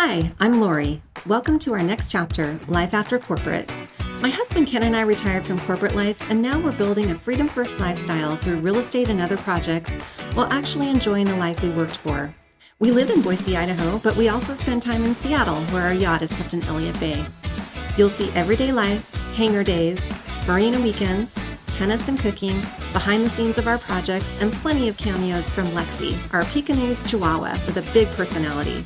Hi, I'm Lori. Welcome to our next chapter, Life After Corporate. My husband Ken and I retired from corporate life, and now we're building a freedom-first lifestyle through real estate and other projects while actually enjoying the life we worked for. We live in Boise, Idaho, but we also spend time in Seattle, where our yacht is kept in Elliott Bay. You'll see everyday life, hangar days, marina weekends, tennis and cooking, behind the scenes of our projects, and plenty of cameos from Lexi, our Pekingese Chihuahua with a big personality.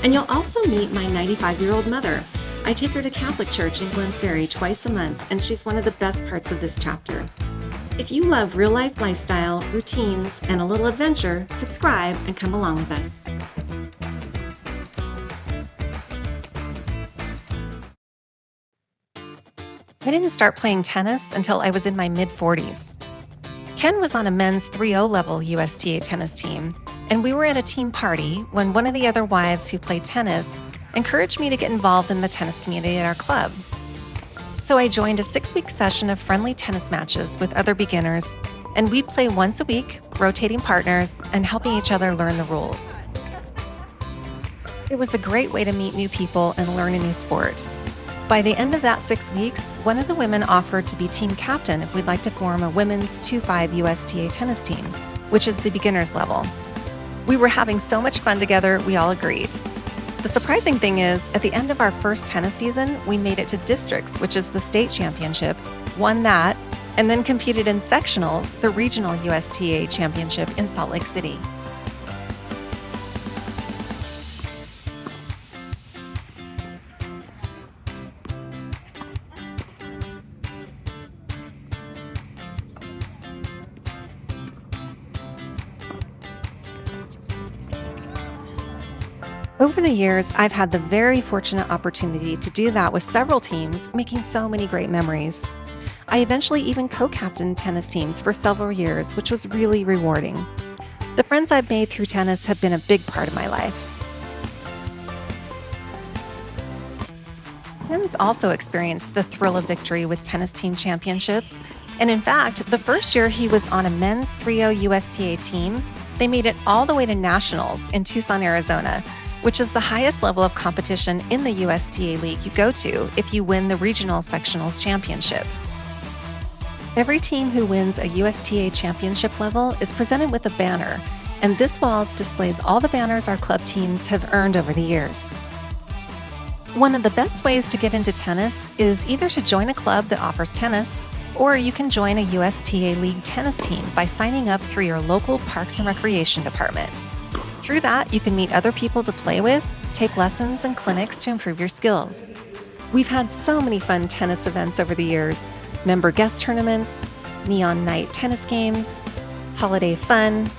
And you'll also meet my 95-year-old mother. I take her to Catholic Church in Glens Ferry twice a month, and she's one of the best parts of this chapter. If you love real-life lifestyle, routines, and a little adventure, subscribe and come along with us. I didn't start playing tennis until I was in my mid-40s. Ken was on a men's 3-0 level USTA tennis team, and we were at a team party when one of the other wives who played tennis encouraged me to get involved in the tennis community at our club. So I joined a 6-week session of friendly tennis matches with other beginners, and we'd play once a week, rotating partners, and helping each other learn the rules. It was a great way to meet new people and learn a new sport. By the end of that 6 weeks, one of the women offered to be team captain if we'd like to form a women's 2-5 USTA tennis team, which is the beginner's level. We were having so much fun together, we all agreed. The surprising thing is, at the end of our first tennis season, we made it to districts, which is the state championship, won that, and then competed in sectionals, the regional USTA championship in Salt Lake City. Over the years, I've had the very fortunate opportunity to do that with several teams, making so many great memories. I eventually even co-captained tennis teams for several years, which was really rewarding. The friends I've made through tennis have been a big part of my life. Ken's also experienced the thrill of victory with tennis team championships, and in fact, the first year he was on a men's 3-0 USTA team, they made it all the way to nationals in Tucson, Arizona, which is the highest level of competition in the USTA league you go to if you win the regional sectionals championship. Every team who wins a USTA championship level is presented with a banner, and this wall displays all the banners our club teams have earned over the years. One of the best ways to get into tennis is either to join a club that offers tennis, or you can join a USTA league tennis team by signing up through your local Parks and Recreation department. Through that, you can meet other people to play with, take lessons and clinics to improve your skills. We've had so many fun tennis events over the years: member guest tournaments, neon night tennis games, holiday fun,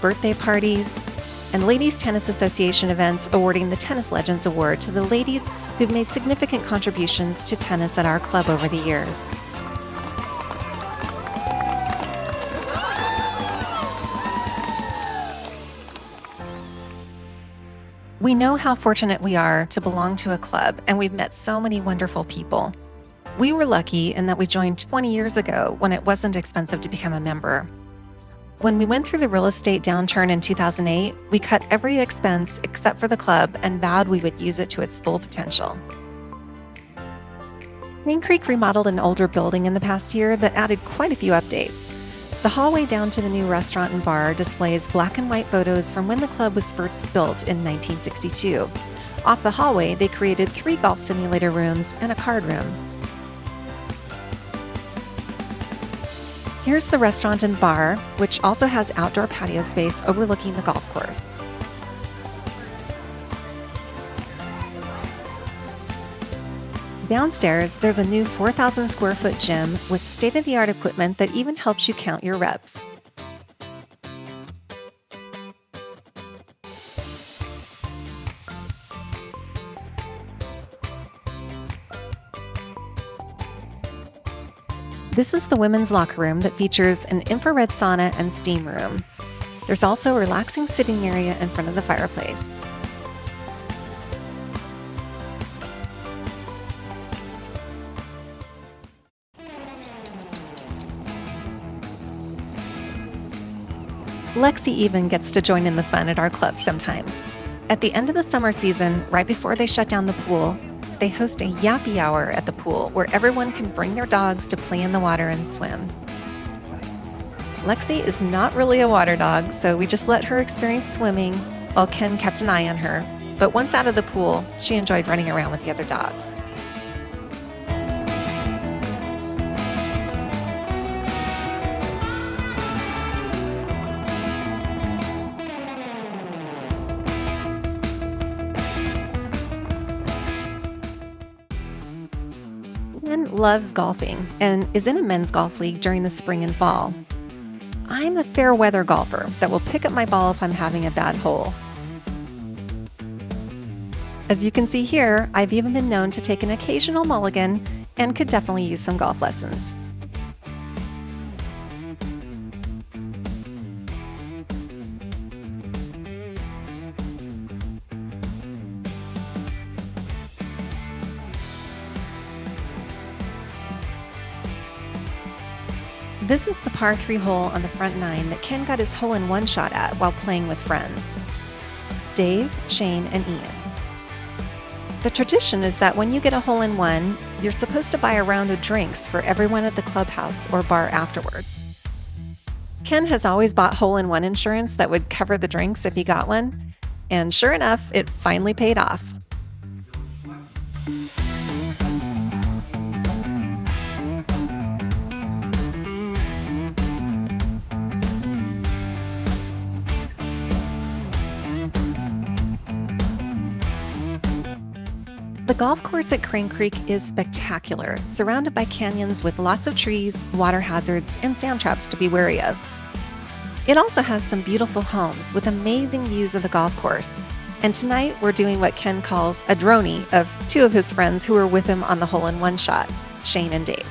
birthday parties, and Ladies Tennis Association events awarding the Tennis Legends Award to the ladies who've made significant contributions to tennis at our club over the years. We know how fortunate we are to belong to a club, and we've met so many wonderful people. We were lucky in that we joined 20 years ago when it wasn't expensive to become a member. When we went through the real estate downturn in 2008, we cut every expense except for the club and vowed we would use it to its full potential. Green Creek remodeled an older building in the past year that added quite a few updates. The hallway down to the new restaurant and bar displays black and white photos from when the club was first built in 1962. Off the hallway, they created 3 golf simulator rooms and a card room. Here's the restaurant and bar, which also has outdoor patio space overlooking the golf course. Downstairs, there's a new 4,000 square foot gym with state-of-the-art equipment that even helps you count your reps. This is the women's locker room that features an infrared sauna and steam room. There's also a relaxing sitting area in front of the fireplace. Lexi even gets to join in the fun at our club sometimes. At the end of the summer season, right before they shut down the pool, they host a Yappy Hour at the pool where everyone can bring their dogs to play in the water and swim. Lexi is not really a water dog, so we just let her experience swimming while Ken kept an eye on her. But once out of the pool, she enjoyed running around with the other dogs. Ken loves golfing and is in a men's golf league during the spring and fall. I'm a fair weather golfer that will pick up my ball if I'm having a bad hole. As you can see here, I've even been known to take an occasional mulligan and could definitely use some golf lessons. This is the par 3 hole on the front 9 that Ken got his hole-in-one shot at while playing with friends, Dave, Shane, and Ian. The tradition is that when you get a hole-in-one, you're supposed to buy a round of drinks for everyone at the clubhouse or bar afterward. Ken has always bought hole-in-one insurance that would cover the drinks if he got one, and sure enough, it finally paid off. The golf course at Crane Creek is spectacular, surrounded by canyons with lots of trees, water hazards, and sand traps to be wary of. It also has some beautiful homes with amazing views of the golf course. And tonight we're doing what Ken calls a droney of 2 of his friends who were with him on the hole-in-one shot, Shane and Dave.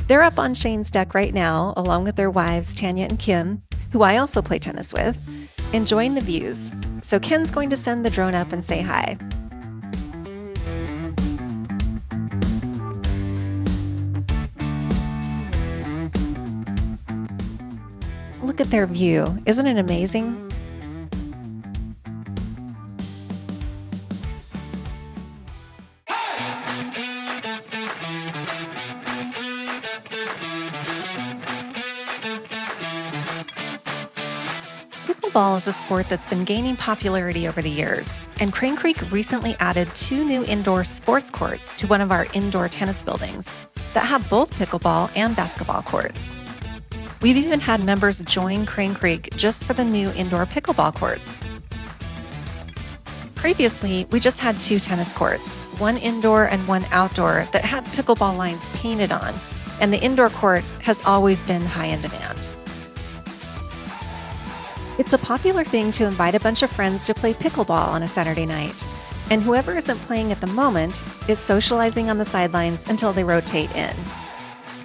They're up on Shane's deck right now, along with their wives, Tanya and Kim, who I also play tennis with, enjoying the views. So Ken's going to send the drone up and say hi. Look at their view. Isn't it amazing? Pickleball is a sport that's been gaining popularity over the years, and Crane Creek recently added 2 new indoor sports courts to one of our indoor tennis buildings that have both pickleball and basketball courts. We've even had members join Crane Creek just for the new indoor pickleball courts. Previously, we just had 2 tennis courts, one indoor and one outdoor that had pickleball lines painted on, and the indoor court has always been high in demand. It's a popular thing to invite a bunch of friends to play pickleball on a Saturday night, and whoever isn't playing at the moment is socializing on the sidelines until they rotate in.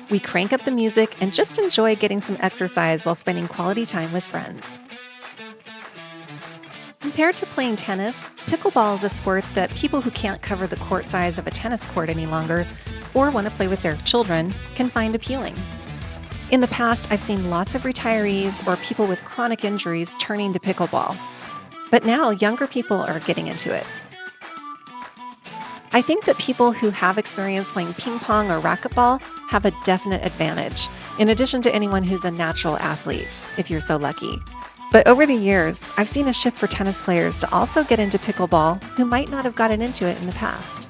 We crank up the music and just enjoy getting some exercise while spending quality time with friends. Compared to playing tennis, pickleball is a sport that people who can't cover the court size of a tennis court any longer or want to play with their children can find appealing. In the past, I've seen lots of retirees or people with chronic injuries turning to pickleball. But now younger people are getting into it. I think that people who have experience playing ping pong or racquetball have a definite advantage, in addition to anyone who's a natural athlete, if you're so lucky. But over the years, I've seen a shift for tennis players to also get into pickleball who might not have gotten into it in the past.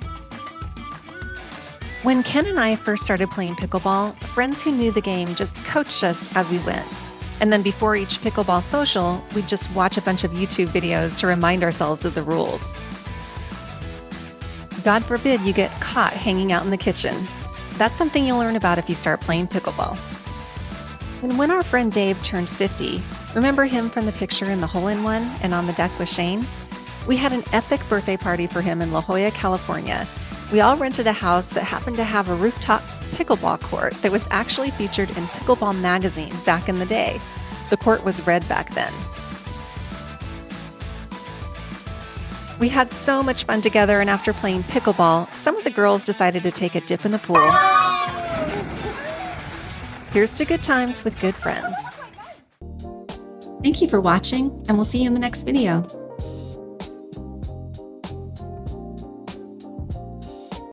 When Ken and I first started playing pickleball, friends who knew the game just coached us as we went. And then before each pickleball social, we'd just watch a bunch of YouTube videos to remind ourselves of the rules. God forbid you get caught hanging out in the kitchen. That's something you'll learn about if you start playing pickleball. And when our friend Dave turned 50, remember him from the picture in the hole-in-one and on the deck with Shane? We had an epic birthday party for him in La Jolla, California. We all rented a house that happened to have a rooftop pickleball court that was actually featured in Pickleball magazine back in the day. The court was red back then. We had so much fun together, and after playing pickleball, some of the girls decided to take a dip in the pool. Here's to good times with good friends. Thank you for watching, and we'll see you in the next video.